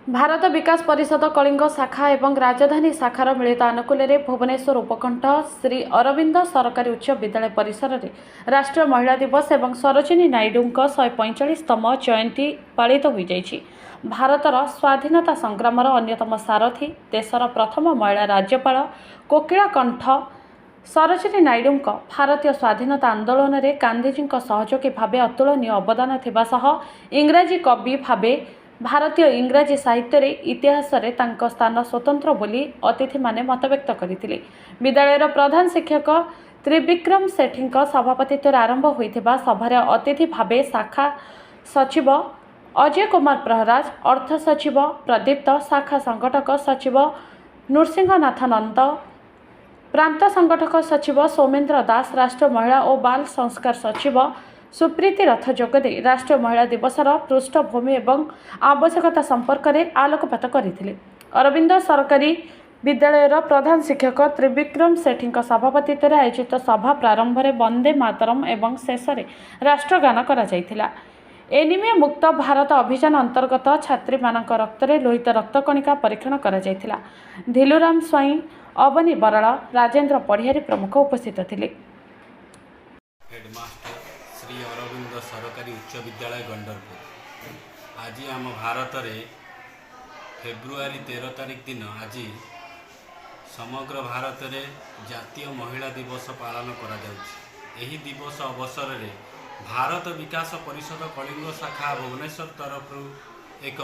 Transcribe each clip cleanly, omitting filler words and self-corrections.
भारत विकास परिषद कलिंग शाखा एवं राजधानी शाखार मिलित आनुकूल्य भुवनेश्वर उपकंठ श्री अरविंद सरकारी उच्च विद्यालय परिसर में राष्ट्रीय महिला दिवस एवं सरोजिनी नायडू 145तम जयंती पालित हो जाइछि। भारतर स्वाधीनता संग्रामर अन्यतम सारथी देशर प्रथम महिला राज्यपाल कोकिला कंठ सरोजिनी नायडू भारतीय स्वाधीनता आंदोलन में गांधीजी सहयोगी भाव अतुलनीय अवदान थिबा सह इंग्राजी कवि भाव भारतीय इंग्राजी साहित्य इतिहास स्थान स्वतंत्र बोली अतिथि माने मतव्यक्त करथिले। विद्यालयर प्रधान शिक्षक त्रिविक्रम सेठी सभापतित्व आरंभ होइथिबा सभारे अतिथि भावे शाखा सचिव अजय कुमार प्रहराज, अर्थ सचिव प्रदीप्त, शाखा संगठक सचिव नृसिंहनाथ नंद, प्रांत संगठक सचिव सौमेन्द्र दास, राष्ट्रीय महिला और बाल संस्कार सचिव सुप्रीति रथ जोगदे राष्ट्रीय महिला दिवसर पृष्ठभूमि एवं आवश्यकता संपर्क में आलोकपात करथिले। अरविंद सरकारी विद्यालयर प्रधान शिक्षक त्रिविक्रम सेठी सभापतित्व आयोजित सभा प्रारंभ में वंदे मातरम एवं शेष में राष्ट्रगान करा जायथिला। एनीमिया मुक्त भारत अभियान अंतर्गत छात्री मानक रक्त में लोहित रक्तकणिका परीक्षण करा जायथिला। धिलुराम स्वाई, अवनी बराड़, राजेंद्र पढ़ियारी प्रमुख उपस्थित थिले। हेडमास्टर श्री अरविंद सरकारी उच्च विद्यालय गंडरपुर आज आम भारत में फेब्रुआरी 13 तारिख दिन आज समग्र भारत में जातीय महिला दिवस पालन करा जाउछि। एही दिवस अवसर में भारत विकास परिषद कलिंग शाखा भुवनेश्वर तरफ एक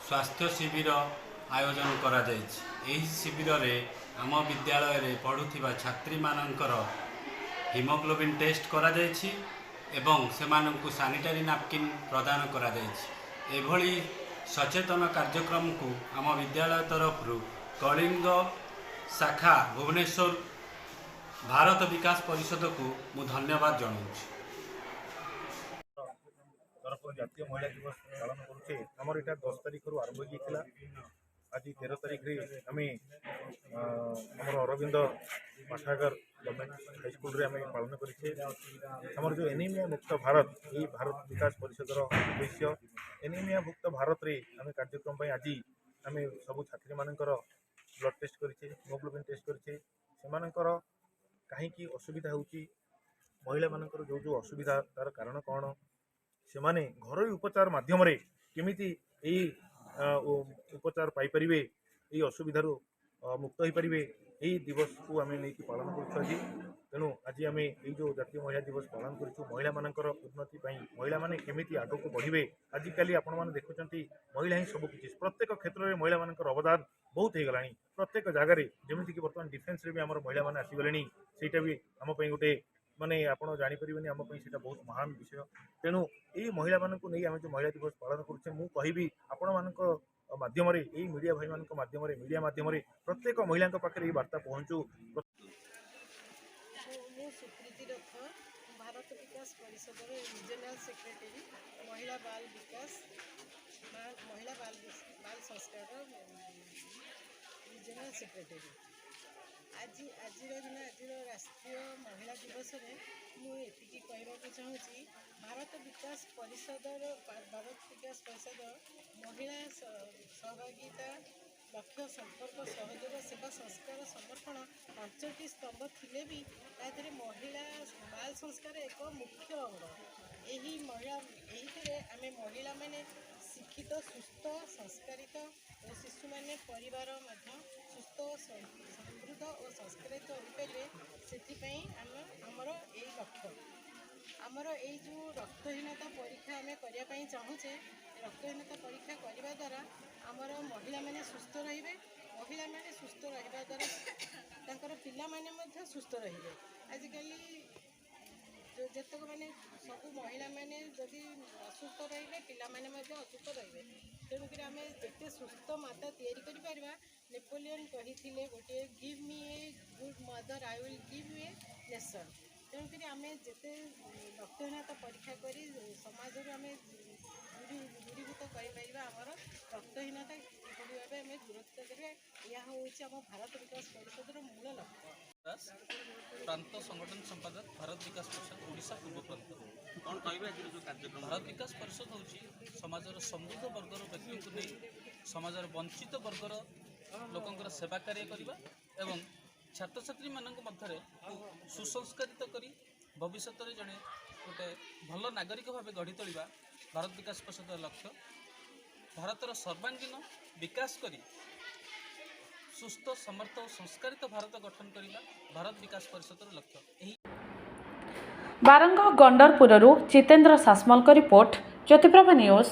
स्वास्थ्य शिविर आयोजन करा जाइछि। एही शिविर रे आम विद्यालय रे पढ़ुथिबा छात्री मानकर हिमोग्लोबिन टेस्ट करा जाइछि एवं सेमानंकु सैनिटरी नैपकिन प्रदान करा जाइछि। एभली सचेतन कार्यक्रम को आम विद्यालय तरफ कलिंग शाखा भुवनेश्वर भारत विकास परिषद को मु धन्यवाद जनाऊँ। तरफ जातीय महिला दिवस पालन करुचे आमर यहाँ 10 तारिख आरंभ होता। आज 13 तारिख आम अरविंद पाठागार गवर्नमेंट हाईस्कल आम पालन कर जो एनीमिया मुक्त भारत यही भारत विकास परिषद उद्देश्य एनीमिया मुक्त भारत रे आम कार्यक्रम आज आम सब छात्री मानकर ब्लड टेस्ट करें, हिमोग्लोबिन टेस्ट करें, कहीं असुविधा होची महिला मानकर जो जो असुविधा तार कारण कौन से माने घरोई उपचार माध्यम केमिति उपचार पाइपर यही असुविधा मुक्त हो पारे यही दिवस को आम नहीं पालन कर। तेणु आज आम ये जो जातीय महिला दिवस पालन करूँ महिला मानकर उन्नति महिला माने केमिति आग को बढ़े आजिकल आपण मैंने देखुं महिला ही सबकि प्रत्येक क्षेत्र में महिला मानकर अवदान बहुत हो गला। प्रत्येक जगार जमीक बर्तमान डिफेन्स भी आम महिला मैंने आसीगले ସେଇଟା भी आम गोटे माने आपण जानीपर आम से बहुत महान विषय। तेणु यही महिला मानक नहीं आम जो महिला दिवस पालन करुचे मु कहि आपण मान माध्यम यही मीडिया भाई मान माध्यम मीडिया माध्यम प्रत्येक महिला पाखे ये वार्ता पहुँचू। सुप्रीति रथ भारत विकास परिषद रिजनल सेक्रेटरी महिला बाल विकास महिला बाल संस्कार रिजनल सेक्रेटरी आज दिन आज राष्ट्रीय महिला दिवस में मुझे कहवाक चाहूँगी भारत विकास परिषद महिला सहभागिता लक्ष्य संपर्क सहयोग सेवा संस्कार समर्पण 5टी स्तंभ थिले भी तादरे महिला बाल संस्कार एक मुख्य अंग। यही महिला यही आम महिला माने शिक्षित सुस्थ संस्कारित और शिशु माने परिवार सुस्थ समृद्ध और संस्कारित होपारे से आमर यही लक्ष्य आमर ये जो रक्तहीनता परीक्षा आम करने चाहूचे रक्तहीनता परीक्षा करने द्वारा आमर महिला माने सुस्थ रहिबे महिला माने सुस्थ रहिबा द्वारा तांकर पिला माने मध्य सुस्थ रहिबे। आजिकली जेतक माने सब महिला माने जदि असुस्थ रहिबे पिला माने मध्य असुस्थ रहिबे। तेणुक आम जिते सुस्थ माता तैयारी करि परिबा नेपोलियन कही गोटे give me a good mother I will give you a nation. तेणुक आम जिते रक्तहीनता परीक्षा करी समाज आम दूरीभूत कर आमर रक्तहीनता किपरि भाव आम दूरत्व करें यह हूँ आम भारत विकास परिषद मूल लक्ष्य। प्रांत संगठन संपादक भारत विकास परिषद ओडिशा पूर्व प्रांत कौन कह जो कार्यक्रम भारत विकास परिषद हूँ समाजर समृद्ध वर्गर व्यक्ति को नहीं समाजर वंचित वर्गर लोकंकर सेवा कार्य करवा एवं छात्र छात्री मानक मध्यरे सुसंस्कारित करी भविष्य में जड़े गोटे भल नागरिक भाव गढ़ी तोड़ा भारत विकास परिषद लक्ष्य। भारतर सर्वांगीन विकास करी सुस्थ समर्थ और संस्कारित भारत गठन करने भारत विकास परिषद लक्ष्य। बारंग गंडरपुररू जितेंद्र सासमल रिपोर्ट ज्योतिप्रभा न्यूज।